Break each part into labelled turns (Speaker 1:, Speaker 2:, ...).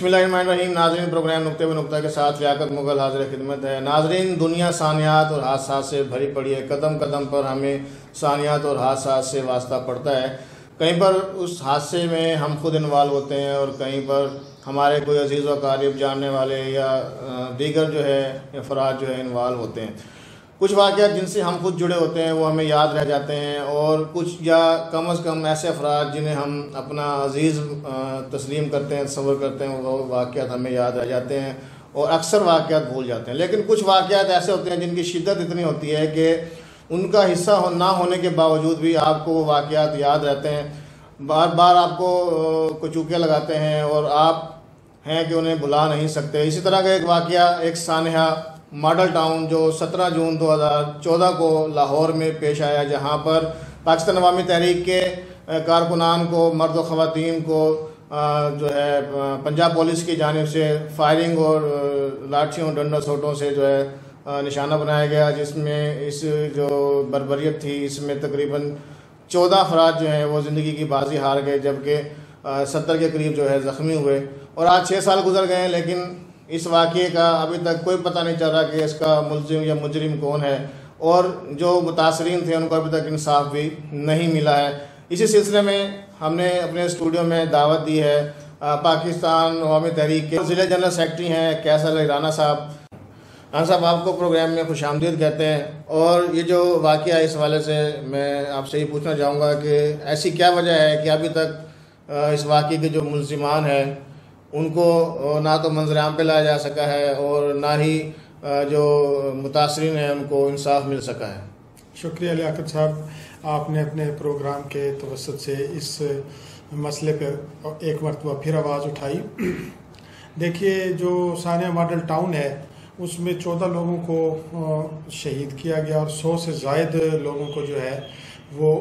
Speaker 1: बिस्मिल्लाहिर्रहमानिर्रहीम। नाज़रीन, प्रोग्राम नुक्ते ब नुक्ता के साथ लियाकत मुग़ल हाज़िर खिदमत है। नाज़रीन, दुनिया सानियात और हादसात से भरी पड़ी है। कदम कदम पर हमें सानियात और हादसात से वास्ता पड़ता है। कहीं पर उस हादसे में हम खुद इन्वॉल्व होते हैं और कहीं पर हमारे कोई अजीज़ व क़रीब जानने वाले या दीगर जो है अफराद जो है इन्वॉल्व होते हैं। कुछ वाक़यात जिनसे हम खुद जुड़े होते हैं वो हमें याद रह जाते हैं, और कुछ या कम अज़ कम ऐसे अफराद जिन्हें हम अपना अजीज़ तस्लीम करते हैं, तस्वर करते हैं, वो वाक़यात हमें याद रह जाते हैं और अक्सर वाक़यात भूल जाते हैं। लेकिन कुछ वाक़यात ऐसे होते हैं जिनकी शिद्दत इतनी होती है कि उनका हिस्सा ना होने के बावजूद भी आपको वो वाक़यात याद रहते हैं, बार बार आपको कुचूके लगाते हैं और आप हैं कि उन्हें भुला नहीं सकते। इसी तरह का एक वाक़या एक सानहा मॉडल टाउन जो 17 जून 2014 को लाहौर में पेश आया, जहां पर पाकिस्तान अवामी तहरीक के कारकुनान को, मर्द व ख़वातीन को जो है पंजाब पुलिस की जानिब से फायरिंग और लाठियों डंडों सोटों से जो है निशाना बनाया गया, जिसमें इस जो बर्बरियत थी इसमें तकरीबन 14 अफराद जो हैं वो ज़िंदगी की बाजी हार गए, जबकि 70 के करीब जो है ज़ख्मी हुए। और आज 6 साल गुजर गए हैं, लेकिन इस वाक़े का अभी तक कोई पता नहीं चल रहा कि इसका मुल्ज़िम या मुजरिम कौन है, और जो मुतासरीन थे उनको अभी तक इंसाफ भी नहीं मिला है। इसी सिलसिले में हमने अपने स्टूडियो में दावत दी है पाकिस्तान अवामी तहरीक के ज़िला जनरल सेक्रेटरी हैं कैसर अली राना साहब। हाँ साहब, आपको प्रोग्राम में खुशामदीद कहते हैं। और ये जो वाक़या इस हवाले से मैं आपसे ये पूछना चाहूँगा कि ऐसी क्या वजह है कि अभी तक इस वाक़े के जो मुल्ज़िमान हैं उनको ना तो मंजर-ए-आम पे लाया जा सका है और ना ही जो मुतासरीन हैं उनको इंसाफ मिल सका है।
Speaker 2: शुक्रिया लियाकत साहब, आपने अपने प्रोग्राम के तवस्सुत से इस मसले पर एक मरतबा फिर आवाज़ उठाई। देखिए, जो सानिया मॉडल टाउन है उसमें 14 लोगों को शहीद किया गया और 100 से ज़ायद लोगों को जो है वो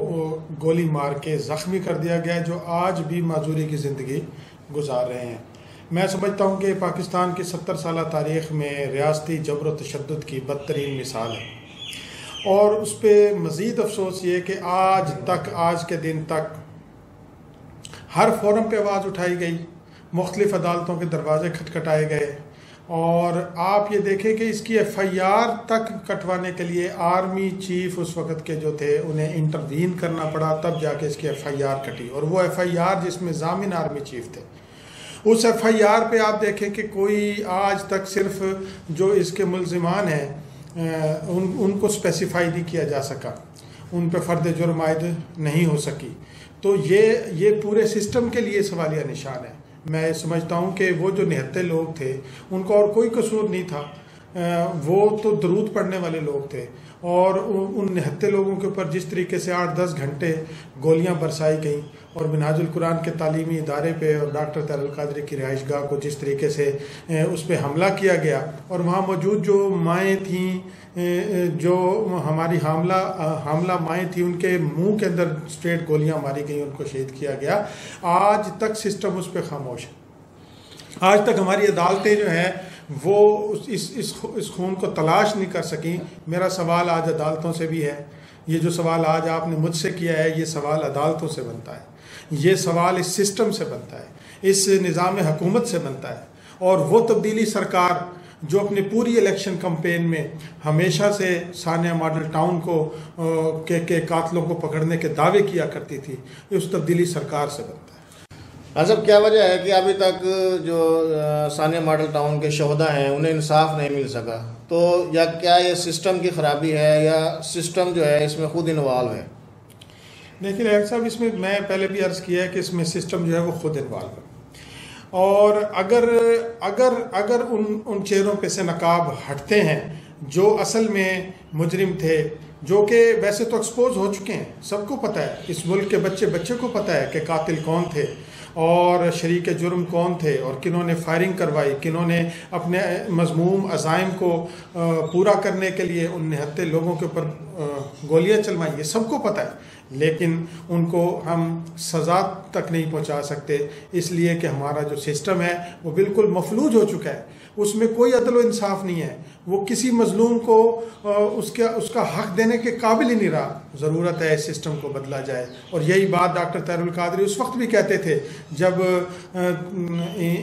Speaker 2: गोली मार के ज़ख्मी कर दिया गया, जो आज भी माजूरी की ज़िंदगी गुजार रहे हैं। मैं समझता हूँ कि पाकिस्तान की 70 साल तारीख़ में रियासती जबर व तशद्दुद की बदतरीन मिसाल है। और उस पर मज़ीद अफसोस ये कि आज के दिन तक हर फोरम पे आवाज़ उठाई गई, मुख्तलिफ़ अदालतों के दरवाजे खटखटाए गए, और आप ये देखें कि इसकी FIR तक कटवाने के लिए आर्मी चीफ उस वक़्त के जो थे उन्हें इंटरवीन करना पड़ा, तब जाके इसकी FIR कटी। और वो FIR जिसमें ज़ामिन आर्मी चीफ थे, उस FIR पे आप देखें कि कोई आज तक सिर्फ जो इसके मुल्ज़िमान हैं उनको स्पेसिफाई नहीं किया जा सका, उन पे फ़र्द जुर्म आयद नहीं हो सकी। तो ये पूरे सिस्टम के लिए सवालिया निशान है। मैं समझता हूँ कि वो जो निहत्ते लोग थे उनको और कोई कसूर नहीं था, वो तो दरूद पढ़ने वाले लोग थे, और उन निहत्ते लोगों के ऊपर जिस तरीके से 8-10 घंटे गोलियां बरसाई गई और मिनहाजुल कुरान के तालीमी इदारे पे और डॉक्टर तैयब अल-कादरी की रिहाइश गाह को जिस तरीके से उस पर हमला किया गया, और वहाँ मौजूद जो माएँ थीं, जो हमारी हामला माएँ थीं, उनके मुंह के अंदर स्ट्रेट गोलियां मारी गई, उनको शहीद किया गया। आज तक सिस्टम उस पर खामोश है। आज तक हमारी अदालतें जो हैं वो इस खून को तलाश नहीं कर सकी। मेरा सवाल आज अदालतों से भी है, ये जो सवाल आज आपने मुझसे किया है ये सवाल अदालतों से बनता है, ये सवाल इस सिस्टम से बनता है, इस निज़ाम हुकूमत से बनता है। और वो तब्दीली सरकार जो अपनी पूरी इलेक्शन कैंपेन में हमेशा से सानिया मॉडल टाउन को के कातलों को पकड़ने के दावे किया करती थी, उस तब्दीली सरकार से बनता है।
Speaker 1: सब क्या वजह है कि अभी तक जो सानिया मॉडल टाउन के शोहदा हैं उन्हें इंसाफ नहीं मिल सका? तो या क्या ये सिस्टम की ख़राबी है या सिस्टम जो है इसमें खुद इन्वॉल्व है?
Speaker 2: देखिए लियाकत साहब, इसमें मैं पहले भी अर्ज़ किया है कि इसमें सिस्टम जो है वो खुद इन्वॉल्व है। और अगर उन चेहरों पे से नकाब हटते हैं जो असल में मुजरिम थे, जो कि वैसे तो एक्सपोज हो चुके हैं, सबको पता है, इस मुल्क के बच्चे को पता है कि कातिल कौन थे और शरीक जुर्म कौन थे और किन्होंने फायरिंग करवाई, किन्होंने अपने मज़मूम अज़ाइम को पूरा करने के लिए उन निहत्ते लोगों के ऊपर गोलियां चलवाई, ये सबको पता है। लेकिन उनको हम सज़ा तक नहीं पहुंचा सकते, इसलिए कि हमारा जो सिस्टम है वो बिल्कुल मफलूज हो चुका है। उसमें कोई अदल व इंसाफ नहीं है। वो किसी मजलूम को उसका हक देने के काबिल ही नहीं रहा। ज़रूरत है इस सिस्टम को बदला जाए। और यही बात डॉक्टर तहरुल कादरी उस वक्त भी कहते थे जब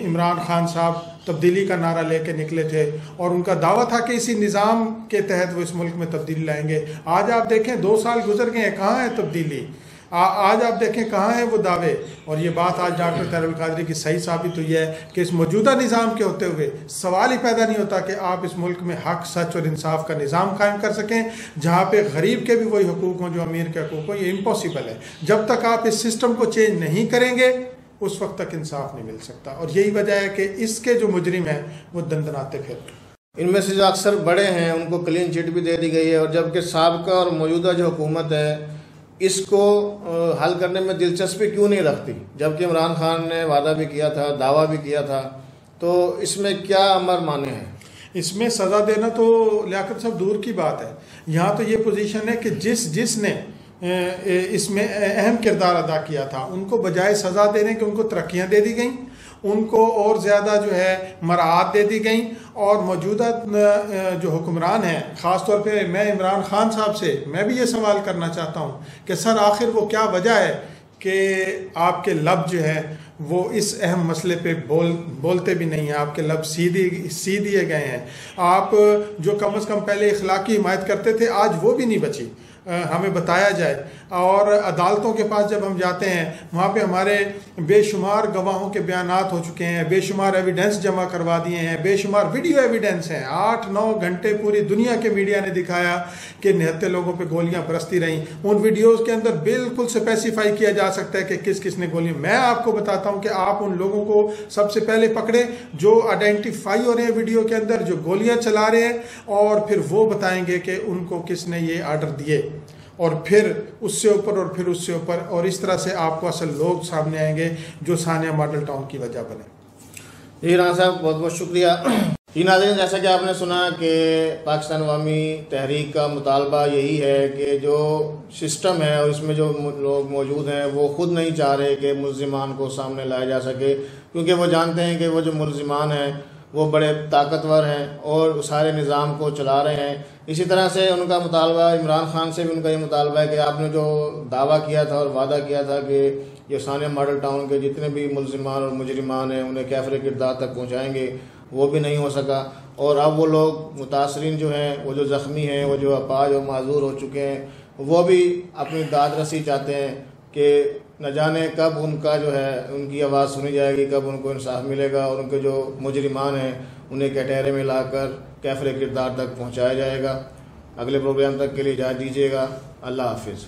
Speaker 2: इमरान खान साहब तब्दीली का नारा लेके निकले थे और उनका दावा था कि इसी निज़ाम के तहत वो इस मुल्क में तब्दीली लाएंगे। आज आप देखें 2 साल गुजर गए हैं, कहाँ है तब्दीली? आज आप देखें कहाँ है वो दावे। और ये बात आज डॉक्टर तहरुल कादरी की सही साबित हुई है कि इस मौजूदा निज़ाम के होते हुए सवाल ही पैदा नहीं होता कि आप इस मुल्क में हक, सच और इंसाफ का निज़ाम कायम कर सकें जहाँ पे गरीब के भी वही हुकूक हों जो अमीर के हुकूक हों। ये इम्पॉसिबल है। जब तक आप इस सिस्टम को चेंज नहीं करेंगे उस वक्त तक इंसाफ नहीं मिल सकता। और यही वजह है कि इसके जो मुजरिम हैं वो दंदनाते फिर
Speaker 1: इनमें से जो अक्सर बड़े हैं उनको क्लीन चिट भी दे दी गई है, और जबकि साबिका और मौजूदा जो हुकूमत है इसको हल करने में दिलचस्पी क्यों नहीं रखती, जबकि इमरान खान ने वादा भी किया था, दावा भी किया था। तो इसमें क्या अमर माने हैं?
Speaker 2: इसमें सज़ा देना तो लियाकत साहब दूर की बात है। यहाँ तो ये पोजीशन है कि जिसने इसमें अहम किरदार अदा किया था उनको बजाय सज़ा देने के उनको तरक्कियाँ दे दी गई, उनको और ज़्यादा जो है मराहत दे दी गई। और मौजूदा जो हुक्मरान हैं, ख़ास तौर पे मैं इमरान खान साहब से मैं भी ये सवाल करना चाहता हूँ कि सर आखिर वो क्या वजह है कि आपके लब जो है वो इस अहम मसले पे बोलते भी नहीं हैं, आपके लब सी दिए गए हैं। आप जो कम से कम पहले इखलाकी हिमायत करते थे आज वो भी नहीं बची, हमें बताया जाए। और अदालतों के पास जब हम जाते हैं वहाँ पे हमारे बेशुमार गवाहों के बयानात हो चुके हैं, बेशुमार एविडेंस जमा करवा दिए हैं, बेशुमार वीडियो एविडेंस हैं। 8-9 घंटे पूरी दुनिया के मीडिया ने दिखाया कि 79 लोगों पे गोलियां बरसती रहीं। उन वीडियोस के अंदर बिल्कुल स्पेसिफाई किया जा सकता है कि किस किस ने गोलियां। मैं आपको बताता हूं कि आप उन लोगों को सबसे पहले पकड़े जो आइडेंटिफाई हो रहे हैं वीडियो के अंदर, जो गोलियां चला रहे हैं, और फिर वो बताएंगे कि उनको किसने ये आर्डर दिए, और फिर उससे ऊपर और फिर उससे ऊपर, और इस तरह से आपको असल लोग सामने आएंगे जो सानिया मॉडल टाउन की वजह बने।
Speaker 1: जी राना साहब बहुत बहुत शुक्रिया। जी नाज़रीन, जैसा कि आपने सुना कि पाकिस्तान अवामी तहरीक का मुतालबा यही है कि जो सिस्टम है और इसमें जो लोग मौजूद हैं वो ख़ुद नहीं चाह रहे कि मुल्ज़िमान को सामने लाया जा सके, क्योंकि वो जानते हैं कि वो जो मुल्ज़िमान हैं वो बड़े ताकतवर हैं और सारे निज़ाम को चला रहे हैं। इसी तरह से उनका मुतालबा, इमरान खान से भी उनका ये मुतालबा है कि आपने जो दावा किया था और वादा किया था कि ये सानिया मॉडल टाउन के जितने भी मुल्ज़िमान और मुजरिमान हैं उन्हें कैफ़रे किरदार तक पहुँचाएँगे, वो भी नहीं हो सका। और अब वो लोग मुतासरीन जो हैं, वो जो ज़ख्मी हैं, वो जो अपाज और माजूर हो चुके हैं, वो भी अपनी दाद रसी चाहते हैं कि न जाने कब उनका जो है उनकी आवाज़ सुनी जाएगी, कब उनको इंसाफ मिलेगा और उनके जो मुजरिमान हैं उन्हें कटहरे में लाकर कैफ़रे किरदार तक पहुंचाया जाएगा। अगले प्रोग्राम तक के लिए इजाज़त दीजिएगा। अल्लाह हाफिज़।